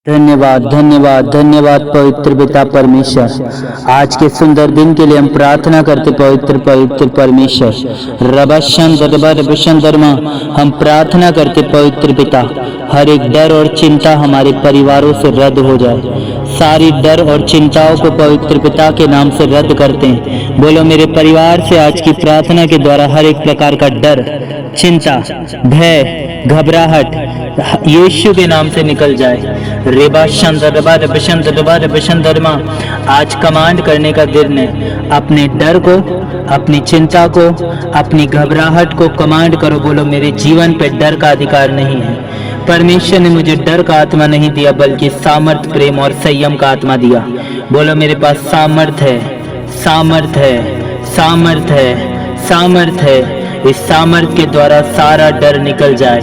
धन्यवाद धन्यवाद धन्यवाद पवित्र पिता परमेश्वर। आज के सुंदर दिन के लिए हम प्रार्थना करते पवित्र पवित्र परमेश्वर। रबशंदरमा हम प्रार्थना करते पवित्र पिता, हर एक डर और चिंता हमारे परिवारों से रद्द हो जाए। सारी डर और चिंताओं को पवित्र पिता के नाम से रद्द करते हैं। बोलो मेरे परिवार से आज की प्रार्थना के द्वारा हर एक प्रकार का डर, चिंता, भय, घबराहट यीशु के नाम से निकल जाए। रेबा आज कमांड करने का दिन है। अपने डर को, अपनी चिंता को, अपनी घबराहट को कमांड करो। बोलो मेरे जीवन पे डर का अधिकार नहीं है। परमेश्वर ने मुझे डर का आत्मा नहीं दिया बल्कि सामर्थ, प्रेम और संयम का आत्मा दिया। बोलो मेरे पास सामर्थ है, सामर्थ है, सामर्थ है, सामर्थ है। इस सामर्थ के द्वारा सारा डर निकल जाए,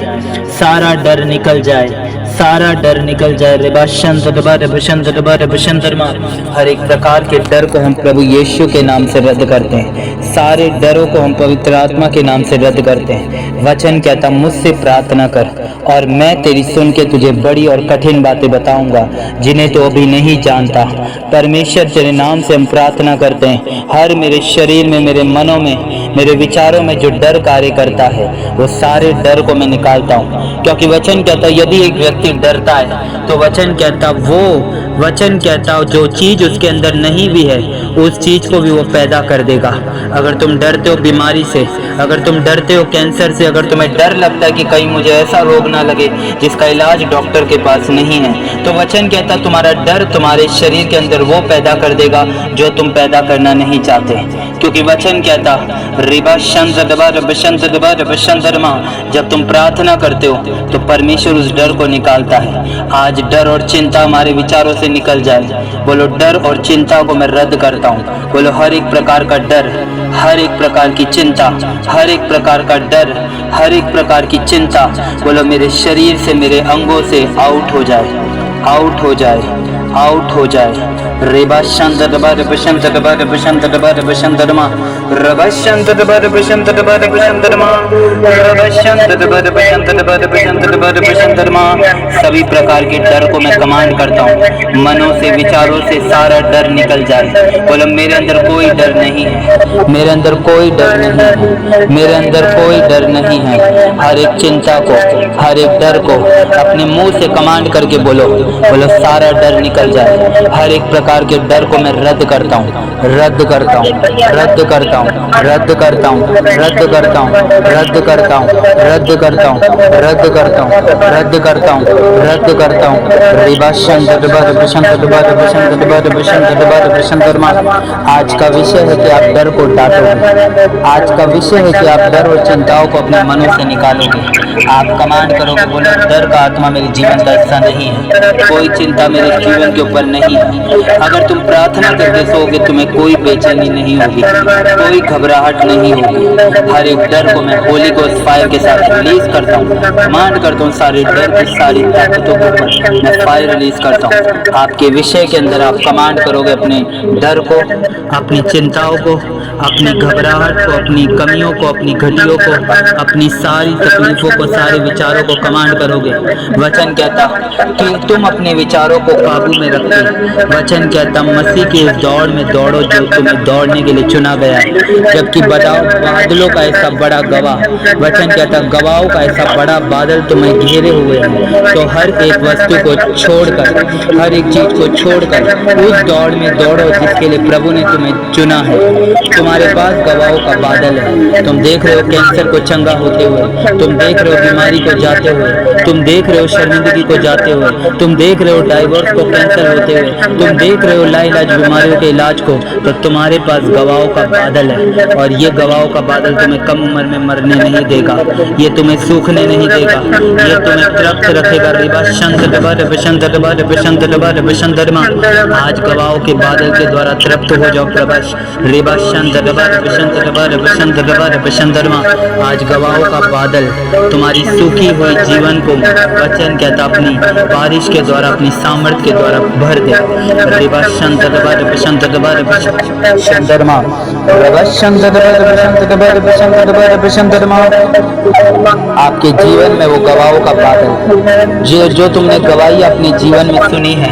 सारा डर निकल जाए, सारा डर निकल जाए। हर एक प्रकार के डर को हम प्रभु यीशु के नाम से रद्द करते हैं। सारे डरों को हम पवित्र आत्मा के नाम से रद्द करते हैं। वचन कहता मुझसे प्रार्थना कर और मैं तेरी सुन के तुझे बड़ी और कठिन बातें बताऊंगा जिन्हें तो अभी नहीं जानता। परमेश्वर तेरे नाम से हम प्रार्थना करते हैं। हर मेरे शरीर में, मेरे मनों में, मेरे विचारों में जो डर कार्य करता है वो सारे डर को मैं निकालता हूँ। क्योंकि वचन कहता यदि एक व्यक्ति डरता है तो वचन कहता जो चीज उसके अंदर नहीं भी है उस चीज को भी वो पैदा कर देगा। अगर तुम डरते हो बीमारी से, अगर तुम डरते हो कैंसर से, अगर तुम्हें डर लगता है कि कहीं मुझे ऐसा रोग ना लगे जिसका इलाज डॉक्टर के पास नहीं है, तो वचन कहता तुम्हारा डर तुम्हारे शरीर के अंदर वो पैदा कर देगा जो तुम पैदा करना नहीं चाहते। क्योंकि वचन कहता जब तुम प्रार्थना करते हो तो परमेश्वर उस डर को निकालता है। आज डर और चिंता हमारे विचारों से निकल जाए। बोलो डर और चिंता को मैं रद्द करता हूँ। बोलो हर एक प्रकार का डर, हर एक प्रकार की चिंता, हर एक प्रकार का डर, हर एक प्रकार की चिंता बोलो मेरे शरीर से, मेरे अंगों से आउट हो जाए, आउट हो जाए, आउट हो जाए। रेबा शांत दबा रबशंत दबा रबशंत दबा रबशंत दमा रबशंत दबा रबशंत दबा रबशंत दमा रबशंत दबा रबशंत दबा रबशंत दबा रबशंत दमा। सभी प्रकार के डर को मैं कमांड करता हूँ। मनों से, विचारों से सारा डर निकल जाए। बोलो मेरे अंदर कोई डर नहीं है, मेरे अंदर कोई डर नहीं है, मेरे अंदर कोई डर नहीं है। हर एक चिंता को, हर एक डर को अपने मुंह से कमांड करके बोलो, बोलो सारा डर निकल जाए। हर एक प्रकार के डर को मैं रद्द करता हूँ, रद्द करता हूँ, रद्द करता हूँ, रद्द करता हूँ, रद्द करता हूँ, रद्द करता हूँ, रद्द करता हूँ, रद्द करता हूँ, रद्द करता हूँ, रद्द करता हूँ। आज का विषय है कि आप डर को डांटोगे। आज का विषय है कि आप डर और चिंताओं को अपने मनों से निकालोगे। आप कमांड करोगे, बोलो डर का आत्मा मेरे जीवन का हिस्सा नहीं है, कोई चिंता मेरे जीवन के ऊपर नहीं है। अगर तुम प्रार्थना करके सोओगे तुम्हें कोई बेचैनी नहीं होगी, कोई घबराहट नहीं होगी। हर एक डर को मैं होली गोस्ट फायर के साथ रिलीज करता हूँ। कमांड करता हूँ सारे डर की सारी ताकतों के ऊपर मैं फायर रिलीज करता हूँ। आपके विषय के अंदर आप कमांड करोगे अपने डर को, अपनी चिंताओं को, अपनी घबराहट को, अपनी कमियों को, अपनी घटियों को, अपनी सारी तकलीफों को, सारे विचारों को कमांड करोगे। वचन कहता कि तुम अपने विचारों को काबू में रखो। वचन कहता मसीह की इस दौड़ में दौड़ो जो तुम्हें दौड़ने के लिए चुना गया है। जबकि बादलों का ऐसा बड़ा गवाह, वचन कहता गवाहों का ऐसा बड़ा बादल तुम्हें घेरे हुए हैं, तो हर एक वस्तु को छोड़कर, हर एक चीज को छोड़कर उस दौड़ में दौड़ो जिसके लिए प्रभु ने तुम्हें चुना है। तुम्हारे पास गवाहों का बादल है। तुम देख रहे हो कैंसर को चंगा होते हुए, तुम देख रहे हो बीमारी को जाते हुए, तुम देख रहे हो शर्मिंदगी को जाते हुए, तुम देख रहे हो डाइवोर्स को कैंसर होते हुए, तुम देख रहे हो लाइलाज बीमारियों के इलाज को। तो तुम्हारे पास गवाहों का बादल है और ये गवाहों का बादल तुम्हें कम उम्र में मरने नहीं देगा, ये तुम्हें सूखने नहीं देगा, ये तुम्हें तृप्त रखेगा। आज गवाहों के बादल के द्वारा तृप्त हो जाओ प्रभु। आज गवाहों का बादल तुम्हारी सूखी हुई जीवन को वचन कहता अपनी बारिश के द्वारा, अपनी सामर्थ के द्वारा भर दे। रिबा शंत दबा रिब शंत दबा रिब शंतरमा रिबा शंत दबा रिब शंत दबा रिब शंत दबा रिब शंतरमा। आपके जीवन में वो गवाहों का बादल जो तुमने गवाही अपने जीवन में सुनी है,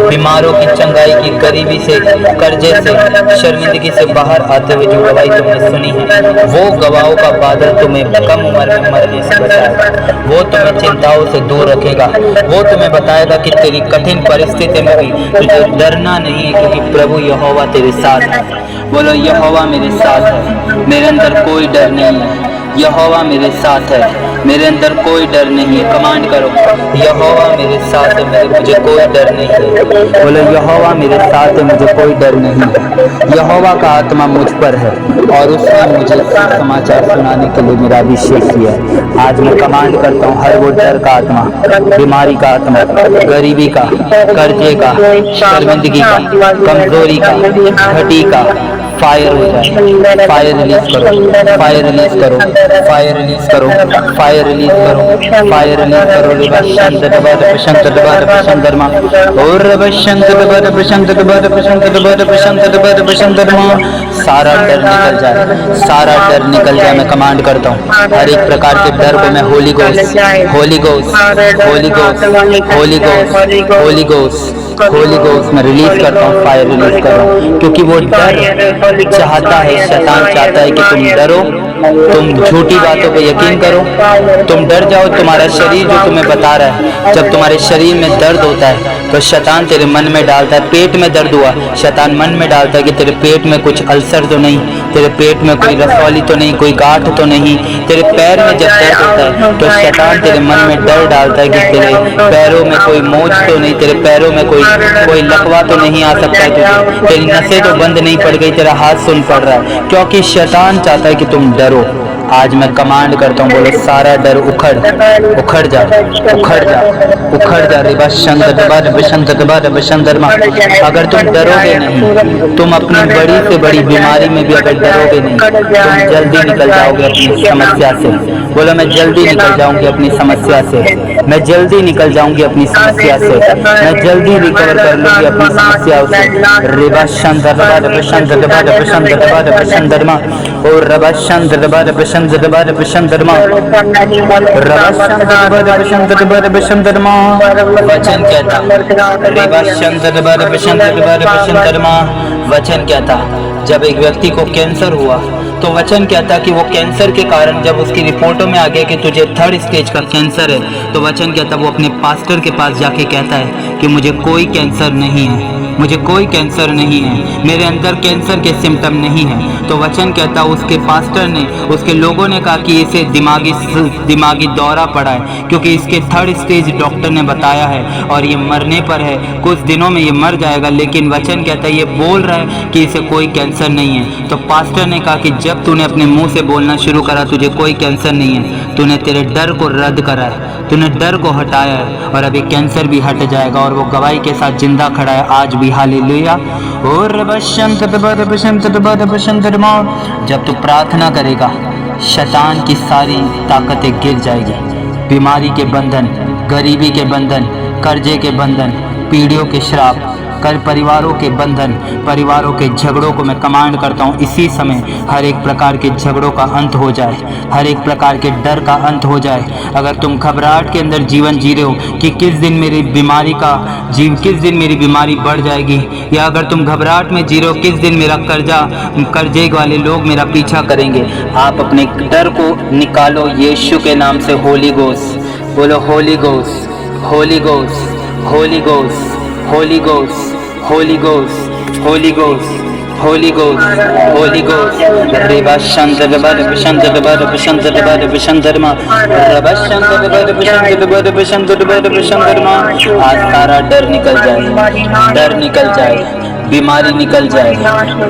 बीमारों की चंगाई की, गरीबी से, कर्जे से, शर्मिंदगी से बाहर आते हुए जो गवाही तुमने सुनी है, वो गवाहों का बादल तुम्हें कम उम्र में मरने से बचाएगा। वो तुम्हें चिंताओं से दूर रखेगा। वो तुम्हें बताएगा कि तेरी कठिन परिस्थिति में भी तुझे डरना नहीं है, क्योंकि प्रभु यहोवा तेरे साथ है। बोलो यहोवा मेरे साथ है, मेरे अंदर कोई डर नहीं है। यहोवा मेरे साथ है, मेरे अंदर कोई डर नहीं है। कमांड करो, यहोवा मेरे साथ है, मुझे कोई डर नहीं है। बोलो यहोवा मेरे साथ है, मुझे कोई डर नहीं है। यहोवा का आत्मा मुझ पर है और उसने मुझे समाचार सुनाने के लिए मेरा अभिषेक किया है। आज मैं कमांड करता हूँ, हर वो डर का आत्मा, बीमारी का आत्मा, गरीबी का, कर्जे का, शर्मिंदगी का, कमजोरी का, घटी का, फायर हो जाए। फायर रिलीज करो, फायर रिलीज करो, फायर रिलीज करो, फायर रिलीज करो, फायर रिलीज करो। रिबशंत दबा रिबशंत दबा रिबशंत धर्मा और रिबशंत दबा रिबशंत दबा रिबशंत दबा रिबशंत दबा रिबशंत धर्मा। सारा डर निकल जाए, सारा डर निकल जाए। मैं कमांड करता हूँ, हर एक प्रकार के डर को मैं Holi ghost, holy ghost, holy ghost, holy ghost, holy ghost, holy ghost में रिलीज करता हूँ, फायर रिलीज कर रहा हूँ। क्योंकि वो डर चाहता है, शैतान चाहता है कि तुम डरो, तुम झूठी बातों पे यकीन करो, तुम डर जाओ। तुम्हारा शरीर जो तुम्हें बता रहा है, जब तुम्हारे शरीर में दर्द होता है तो शैतान तेरे मन में डालता है, पेट में दर्द हुआ, शैतान मन में डालता है कि तेरे पेट में कुछ अल्सर तो नहीं, तेरे पेट में कोई रसौली तो नहीं, कोई गांठ तो नहीं। तेरे पैर में जब दर्द होता है तो शैतान तेरे मन में डर डालता है कि तेरे पैरों में कोई मोच तो नहीं, तेरे पैरों में कोई लकवा तो नहीं आ सकता है तुझे, तेरी नसें तो बंद नहीं पड़ गई, तेरा हाथ सुन पड़ रहा है, क्योंकि शैतान चाहता है कि तुम डरो। आज मैं कमांड करता हूँ, बोलो सारा डर उखड़ उखड़ जा, उखड़ जा, उखड़ जा। रिबशंत दबा रिबशंत दबा रिबशंत धर्मा। अगर तुम डरोगे नहीं, तुम अपनी बड़ी से बड़ी बीमारी में भी अगर डरोगे नहीं, तुम जल्दी निकल जाओगे अपनी समस्या से। बोलो मैं जल्दी निकल जाऊंगी अपनी समस्या से, मैं जल्दी निकल जाऊंगी अपनी समस्या से, मैं जल्दी रिकवर कर लूंगी अपनी समस्याओं से। रिबशंत दबा रिबशंत दबा रिबशंत दबा रिबशंत धर्मा और रिबशंत दबा रिबशंत दबा रिबशंत धर्मा, रिबशंत दबा रिबशंत दबा रिबशंत धर्मा। वचन कहता, रिबशंत दबा रिबशंत दबा रिबशंत धर्मा। वचन कहता, जब एक व्यक्ति को कैंसर हुआ तो वचन कहता कि वो कैंसर के कारण जब उसकी रिपोर्टों में आ गया कि तुझे 3rd स्टेज का कैंसर है, तो वचन कहता वो अपने पास्टर के पास जाके कहता है कि मुझे कोई कैंसर नहीं है, मुझे कोई कैंसर नहीं है, मेरे अंदर कैंसर के सिम्टम नहीं है। तो वचन कहता उसके पास्टर ने, उसके लोगों ने कहा कि इसे दिमागी दौरा पड़ा है, क्योंकि इसके 3rd स्टेज डॉक्टर ने बताया है और ये मरने पर है, कुछ दिनों में ये मर जाएगा। लेकिन वचन कहता है ये बोल रहा है कि इसे कोई कैंसर नहीं है। तो पास्टर ने कहा कि जब तूने अपने मुंह से बोलना शुरू करा तुझे कोई कैंसर नहीं है, तूने तेरे डर को रद्द करा है, तूने डर को हटाया है और अभी कैंसर भी हट जाएगा। और वो गवाही के साथ जिंदा खड़ा है आज भी। हालेलुया। और रिबशंत दबा रिबशंत दबा रिबशंत धर्मा। जब तू प्रार्थना करेगा शैतान की सारी ताकतें गिर जाएगी। बीमारी के बंधन, गरीबी के बंधन, कर्जे के बंधन, पीढ़ियों के श्राप, कर परिवारों के बंधन, परिवारों के झगड़ों को मैं कमांड करता हूँ इसी समय हर एक प्रकार के झगड़ों का अंत हो जाए, हर एक प्रकार के डर का अंत हो जाए। अगर तुम घबराहट के अंदर जीवन जी रहे हो कि किस दिन मेरी बीमारी बढ़ जाएगी, या अगर तुम घबराहट में जी रहे हो किस दिन मेरा कर्जे वाले लोग मेरा पीछा करेंगे, आप अपने डर को निकालो यीशु के नाम से। होली गोस्ट, बोलो holy ghost, holy ghost, holy ghost, holy ghost, holy ghost, holy ghost, holy ghost, holy ghost. रिबशंत दबा रिबशंत दबा रिबशंत दबा रिबशंत धर्मा, रिबशंत दबा रिबशंत दबा रिबशंत दबा रिबशंत धर्मा। आज सारा डर निकल जाए, डर निकल जाए, बीमारी निकल जाए,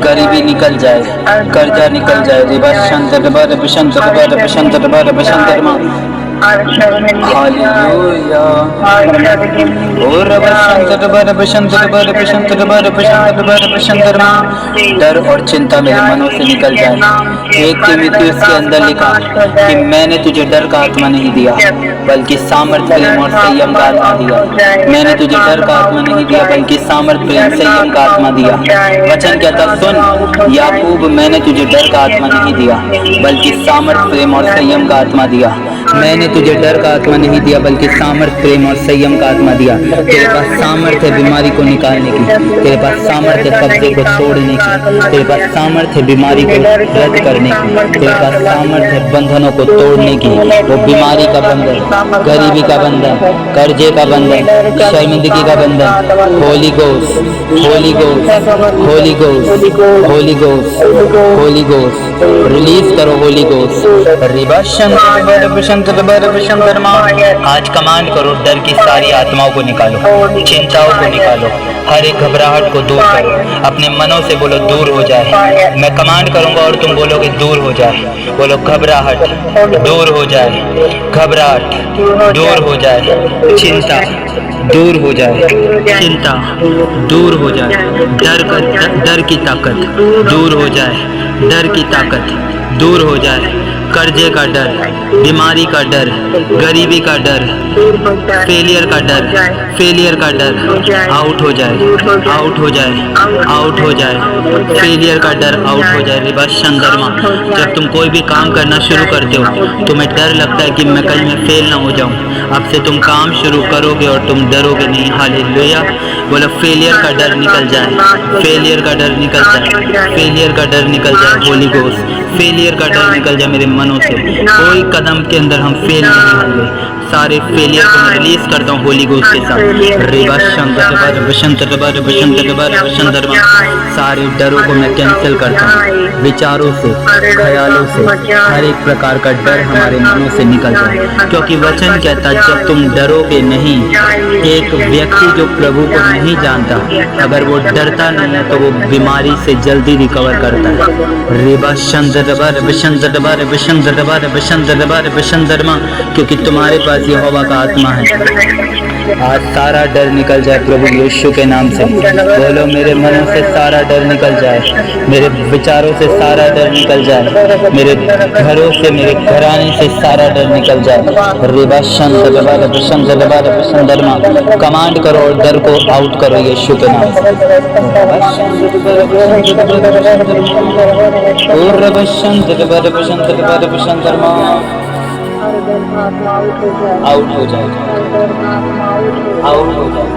गरीबी निकल जाए, कर्जा निकल जाए। रिबशंत दबा रिबशंत दबा रिबशंत दबा रिबशंत धर्मा। हालेलुया। और डर और चिंता मेरे मनों से निकल जाए। एक तीमुथियुस के अंदर लिखा कि मैंने तुझे डर का आत्मा नहीं दिया बल्कि सामर्थ्य, प्रेम और संयम का आत्मा दिया। मैंने तुझे डर का आत्मा नहीं दिया बल्कि सामर्थ्य, प्रेम, संयम का आत्मा दिया। वचन कहता, सुन याकूब, मैंने तुझे डर का आत्मा नहीं दिया बल्कि सामर्थ्य, प्रेम और संयम का आत्मा दिया। मैंने तुझे डर का आत्मा नहीं दिया बल्कि सामर्थ्य, प्रेम और संयम का आत्मा दिया। तेरे पास सामर्थ्य है बीमारी को निकालने की, तेरे पास सामर्थ्य है कब्जे को तोड़ने की, तेरे पास सामर्थ्य है बीमारी को रद्द करने की, तेरे पास सामर्थ्य है बंधनों को तोड़ने की। वो बीमारी का बंधन, गरीबी का बंधन, कर्जे का बंधन, शर्मिंदगी का बंधन, Holi ghost, holy ghost, holy ghost, holy ghost, holy ghost, release करो होली गोस्ट। आज कमांड करो, डर की सारी आत्माओं को निकालो, चिंताओं को निकालो, हर एक घबराहट को दूर करो। अपने मनों से बोलो दूर हो जाए। मैं कमांड करूंगा और तुम बोलोगे दूर हो जाए। बोलो घबराहट दूर हो जाए, घबराहट दूर हो जाए, चिंता दूर हो जाए, चिंता दूर हो जाए, डर की ताकत दूर हो जाए, डर की ताकत दूर हो जाए, कर्जे का डर, बीमारी का डर, गरीबी का डर, फेलियर का डर, फेलियर का डर आउट हो जाए, आउट हो जाए, आउट हो जाए, फेलियर का डर आउट हो जाए। रिबा शंदरमा, जब तुम कोई भी काम करना शुरू करते हो तुम्हें डर लगता है कि मैं कहीं मैं फेल ना हो जाऊं, अब से तुम काम शुरू करोगे और तुम डरोगे नहीं। हालेलुया। बोलो फेलियर का डर निकल जाए, फेलियर का डर निकल जाए, फेलियर का डर निकल जाए। होली गोस्ट, फेलियर का डर निकल जाए मेरे मनों से। कोई कदम के अंदर हम फेल नहीं होंगे। सारे फेलियर को मैं रिलीज करता हूँ होली गोस्ट के साथ। रेबा शंकर, सारे डरों को मैं कैंसिल करता हूँ। विचारों से, ख्यालों से हर एक प्रकार का डर हमारे मनों से निकल जाए, क्योंकि वचन कहता है जब तुम डरोगे नहीं। एक व्यक्ति जो प्रभु को नहीं जानता, अगर वो डरता नहीं है तो वो बीमारी से जल्दी रिकवर करता है। रेबा शंदरमा, क्योंकि तुम्हारे पास यहोवा का आत्मा है। आज सारा डर निकल जाए प्रभु यीशु के नाम से। बोलो मेरे मनों से सारा डर निकल जाए, मेरे विचारों से सारा डर निकल जाए, मेरे घरों से, मेरे घराने से सारा डर निकल जाए। रेबा शंदरमा, कमांड करो और डर को आउट करो यीशु के नाम से। आउट हो जाए, आउट हो जाए,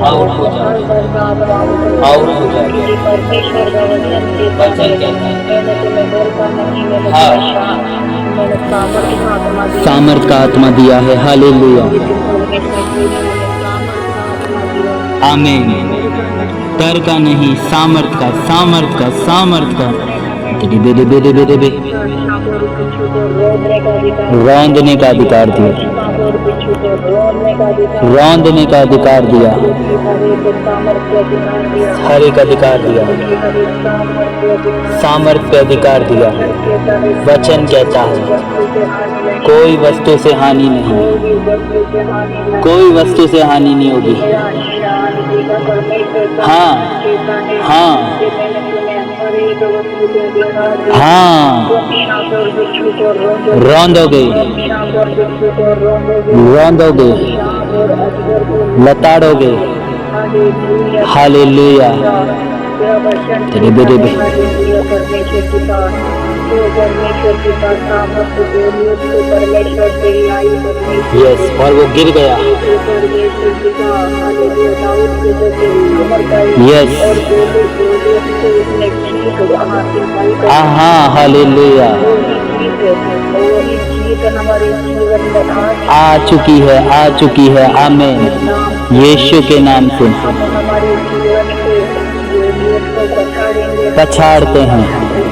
आउट हो जाए, आउट हो जाए। वचन कहता है हाँ, सामर्थ का आत्मा दिया है। हालेलुया, आमीन। डर का नहीं, सामर्थ का, सामर्थ का, सामर्थ का। रौंदने का अधिकार दिया, रौंदने का अधिकार दिया, हर एक अधिकार दिया, सामर्थ्य पे अधिकार दिया। वचन कहता है कोई वस्तु से हानि नहीं, कोई वस्तु से हानि नहीं होगी। हाँ, हाँ, हाँ, रौंदोगे, रौंदोगे, लताड़ोगे। हालेलुया। यस, और वो गिर गया। यस, हाँ, हालेलुया। आ चुकी है, आ चुकी है। आमीन, यीशु के नाम से। पछाड़ते हैं,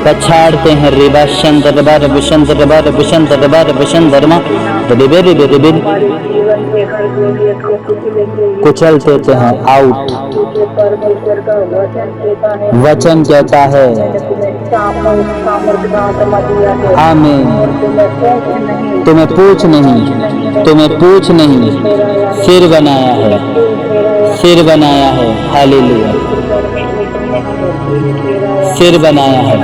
पछाड़ते हैं। रेबा शंदरबा रविशंदरबा रविशंदरबा रविशंदरमा, कुचल देते हैं। आउट। वचन कहता है आमीन। तुम्हें पूछ नहीं सिर बनाया है, सिर बनाया है। हालेलुया, सिर बनाया है,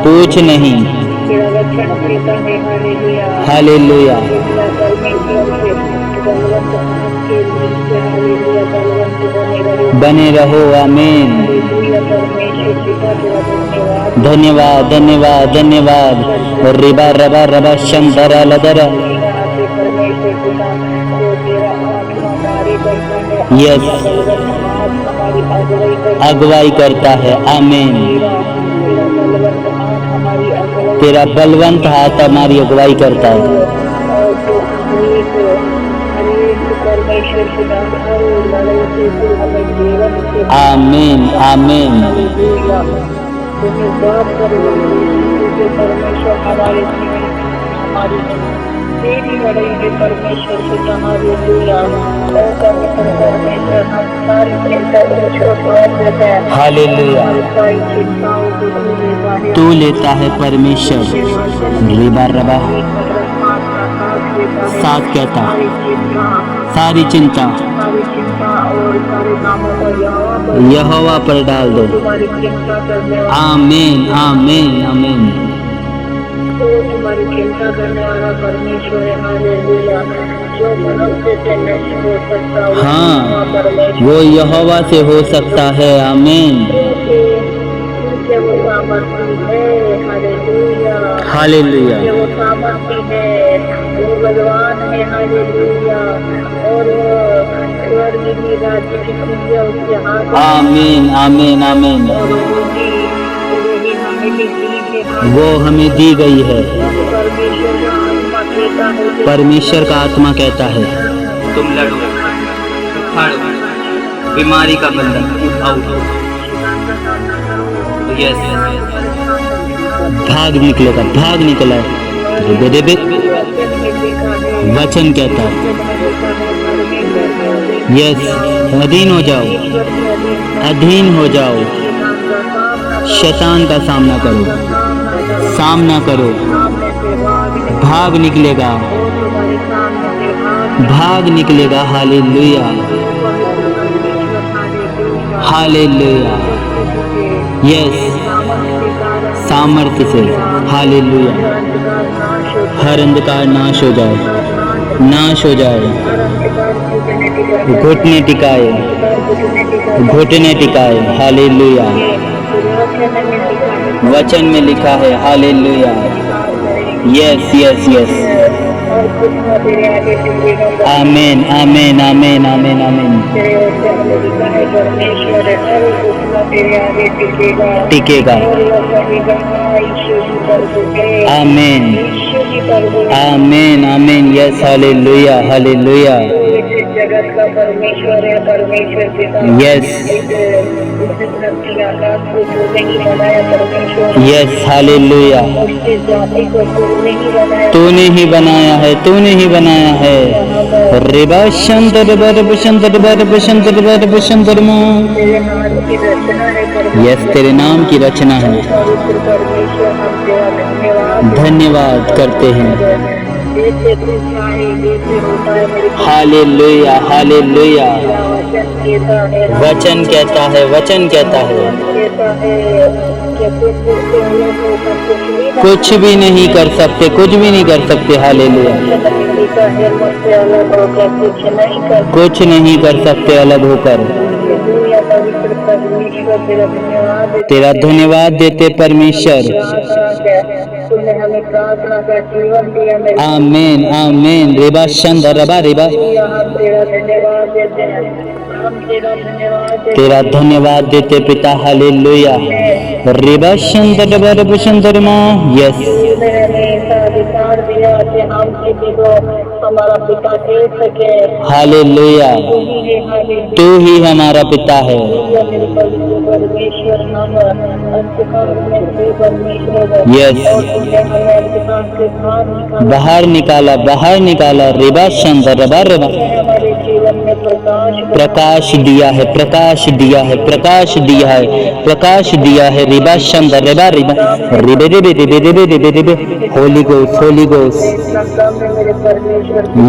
पूछ नहीं। हालेलुया, बने रहो। आमीन। धन्यवाद धन्यवाद धन्यवाद। रिबा रबा रबा शंदरा लदरा। यस, अगुवाई करता है। आमीन। तेरा बलवंत हाथ हमारी अगुवाई करता है। आमीन आमीन। हालेलुया, तू लेता है परमेश्वर। रिबा रबा साथ कहता, सारी चिंता यहोवा पर डाल दो। आमीन आमीन आमीन। तुम्हारी चिंता करने वाला परमेश्वर है। हालेलुया, जो मनुष्य से नहीं हो सकता, हाँ, वो यहोवा से हो सकता है। आमीन। वो सामर्थी है। हालेलुया, हालेलुया, वो सामर्थी है, वो बलवान है। हालेलुया, और स्वर्ग की राज्य की कुंजियां उसके हाथ। आमीन आमीन आमीन। वो हमें दी गई है। परमेश्वर का आत्मा कहता है, तुम लड़ो, उखाड़ो बीमारी का बंधन, उठाओ। यस, भाग निकलेगा, भाग निकला। वचन कहता है, यस, अधीन हो जाओ, अधीन हो जाओ। शैतान का सामना करो, सामना करो, भाग निकलेगा, भाग निकलेगा। Hallelujah hallelujah. यस, सामर्थ्य से। हालेलुया, हर अंधकार नाश हो जाए, नाश हो जाए। घुटने टिकाए, घुटने टिकाए। हालेलुया, वचन में लिखा है। Hallelujah, yes yes yes. आमीन आमीन आमीन आमीन आमीन। टिकेगा। आमीन आमीन आमीन। Yes, hallelujah hallelujah. जगत का परमेश्वर है, परमेश्वर पिता। Yes, yes, hallelujah. तूने ही बनाया है, तूने ही बनाया है। रिबा शंतर बर बशंतर बर बशंतर बर बशंतर मां। यस, तेरे नाम की रचना है। धन्यवाद करते हैं। Hallelujah hallelujah. वचन कहता है, वचन कहता है, कुछ भी नहीं कर सकते, कुछ भी नहीं कर सकते। हालेलुया, कुछ नहीं कर सकते अलग होकर। तेरा धन्यवाद देते परमेश्वर। आमीन आमीन। रेबा शंद रबा रेबा। तेरा धन्यवाद देते पिता। हालेलुया, रेबा शंद रबा रबा शंद रमा। यस, अधिकार दिया कि हम किसी को हमारा पिता कह सके। हालेलुया, तू ही हमारा पिता है। यस, बाहर निकाला, बाहर निकाला। रिबा शंद रबा रबा। प्रकाश दिया है, प्रकाश दिया है, प्रकाश दिया है, प्रकाश दिया है। रिबा शंदर रिबा रिबा रिबे रिबे रिबे रिबे रिबे रिबे Holi ghost, holy ghost.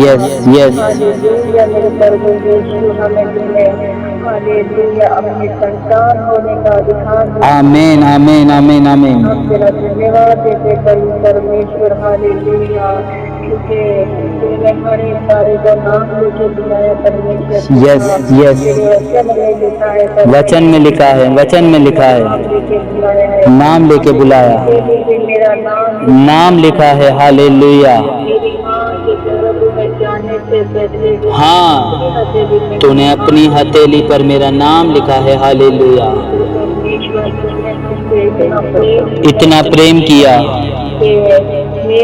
Yes yes. आमीन आमीन आमीन आमीन। धन्यवाद देते परमेश्वर, हालेलुया, क्योंकि तूने हमारे सारे जो नाम लेके बुलाया परमेश्वर। Yes yes. वचन में लिखा है, वचन में लिखा है, नाम लेके बुलाया, मेरा नाम लिखा है। हालेलुया। हाँ, तूने अपनी हथेली पर मेरा नाम लिखा है। हालेलुया। इतना प्रेम किया।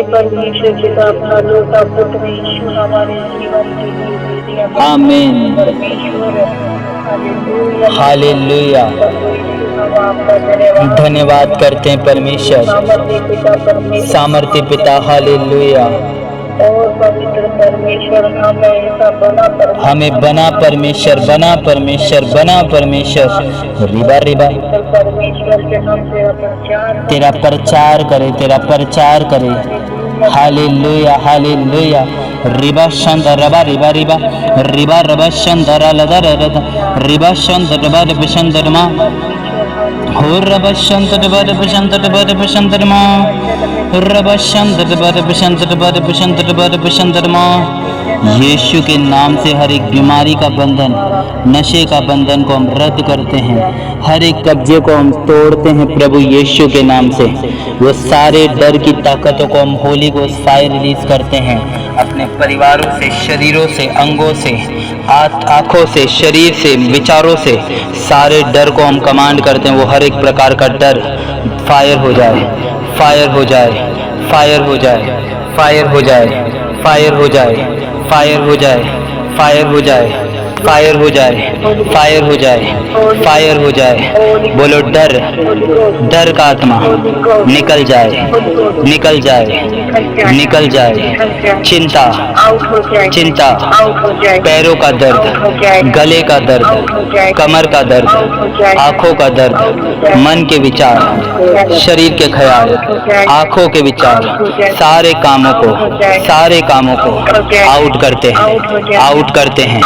परमेश्वर पिता अपना लोटा पुत्र यीशु हमारे जीवन के आमीन। हालेलुया। धन्यवाद करते हैं परमेश्वर, सामर्थ्य पिता। हालेलुया। और पवित्र परमेश्वर हमें बना परमेश्वर, बना परमेश्वर, बना परमेश्वर। रिबा रिबा परमेश्वर के हम तेरा प्रचार करे, तेरा प्रचार करे। Hallelujah hallelujah. रिबा शंदर रबा रिबा रिबा रिबा रबा शंदर लदर रिबा शंदर रबा रब शंदर मा हो रबा शंदर रबा रब शंदर रबा रब शंदर मा रबा शंदर रबा रब शंदर रबा रब शंदर रबा रब शंदर मा। यीशु के नाम से हर एक बीमारी का बंधन, नशे का बंधन को हम रद्द करते हैं, हर एक कब्जे को हम तोड़ते हैं प्रभु यीशु के नाम से। वो सारे डर की ताकतों को हम होली को फायर रिलीज करते हैं अपने परिवारों से, शरीरों से, अंगों से, आँखों से, शरीर से, विचारों से। सारे डर को हम कमांड करते हैं, वो हर एक प्रकार का डर फायर हो जाए, फायर हो जाए, फायर हो जाए, फायर हो जाए, फायर हो जाए, फायर हो जाए, फायर हो जाए, फायर हो जाए, फायर हो जाए, फायर हो जाए। बोलो डर, डर का आत्मा निकल जाए, निकल जाए, निकल जाए। चिंता, चिंता, पैरों का दर्द, गले का दर्द, कमर का दर्द, आंखों का दर्द, मन के विचार, शरीर के ख्याल, आंखों के विचार, सारे कामों को, सारे कामों को आउट करते हैं, आउट करते हैं,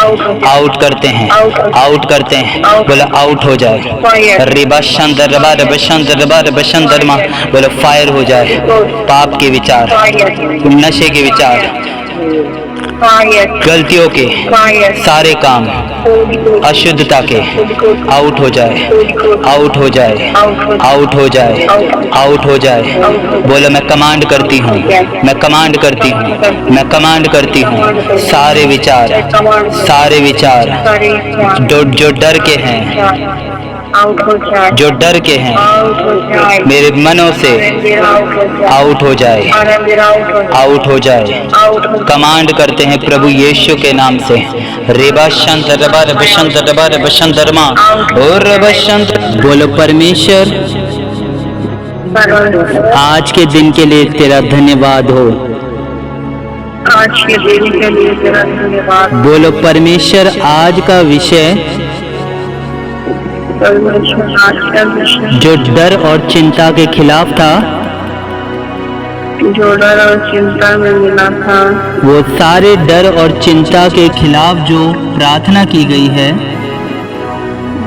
आउट करते हैं, आउट करते हैं। बोला आउट हो जाए। रिबा शंदर रबा रब शंदर रबा रब शंदर मा। बोला फायर हो जाए। पाप के विचार, नशे के विचार, गलतियों के सारे काम, अशुद्धता के आउट हो जाए, आउट हो जाए, आउट हो जाए, आउट हो जाए। बोलो मैं कमांड करती हूँ, मैं कमांड करती हूँ, मैं कमांड करती हूँ। सारे विचार, सारे विचार जो डर के हैं, जो डर के हैं, मेरे मनों से आउट हो जाए, आउट हो जाए। कमांड करते हैं प्रभु यीशु के नाम से। रेबा शंत रबा रब शंत रबा रब शंदरमा और रब शंत। बोलो परमेश्वर आज के दिन के लिए तेरा धन्यवाद हो। आज के दिन के लिए तेरा धन्यवाद। बोलो परमेश्वर आज का विषय जो डर और चिंता के खिलाफ था, जो डर और चिंता में मिला था, वो सारे डर और चिंता के खिलाफ जो प्रार्थना की गई है,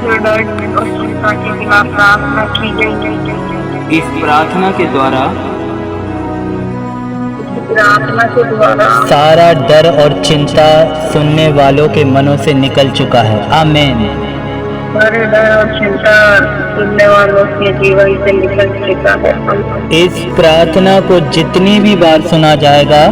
जो डर और चिंता के खिलाफ प्रार्थना की गई, इस प्रार्थना के द्वारा सारा डर और चिंता सुनने वालों के मनों से निकल चुका है। आमीन। सारे डर और चिंता सुनने वालों के जीवन से निकल चुका है। इस प्रार्थना को जितनी भी बार सुना जाएगा,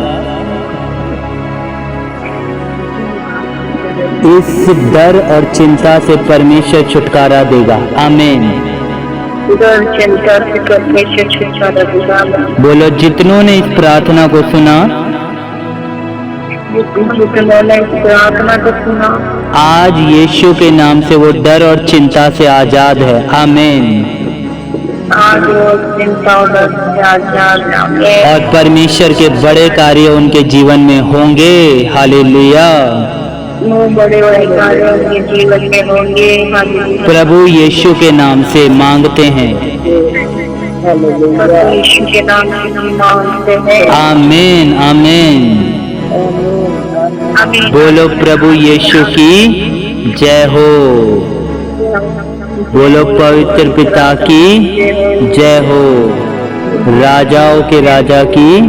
इस डर और चिंता से परमेश्वर छुटकारा देगा। आमीन। डर चिंता से परमेश्वर छुटकारा देगा। बोलो जितनों ने इस प्रार्थना को सुना, जितनों इस प्रार्थना को सुना, आज यीशु के नाम से वो डर और चिंता से आजाद है। आमीन। आज वो चिंता और डर से आजाद है। और परमेश्वर के बड़े कार्य उनके जीवन में होंगे। हालेलुया। बड़े बड़े कार्य उनके जीवन में होंगे। हालेलुया। प्रभु यीशु के नाम से मांगते हैं, प्रभु यीशु के नाम से हम मांगते हैं। आमीन आमीन। आमीन। बोलो प्रभु यीशु की जय हो, बोलो पवित्र पिता की जय हो, राजाओं के राजा की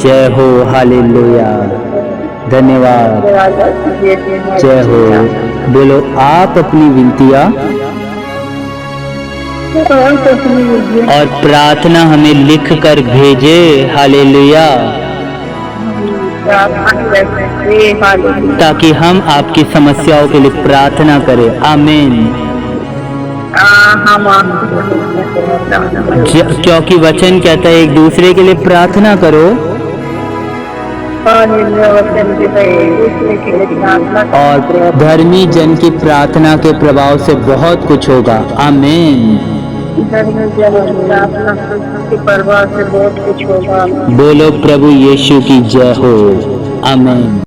जय हो। हालेलुया, धन्यवाद, जय हो। बोलो आप अपनी विनतियाँ और प्रार्थना हमें लिख कर भेजे। हालेलुया, ताकि हम आपकी समस्याओं के लिए प्रार्थना करें। आमीन। क्योंकि वचन कहता है एक दूसरे के लिए प्रार्थना करो और धर्मी जन की प्रार्थना के प्रभाव से बहुत कुछ होगा। आमीन। बोलो प्रभु यीशु की जय हो। आमीन।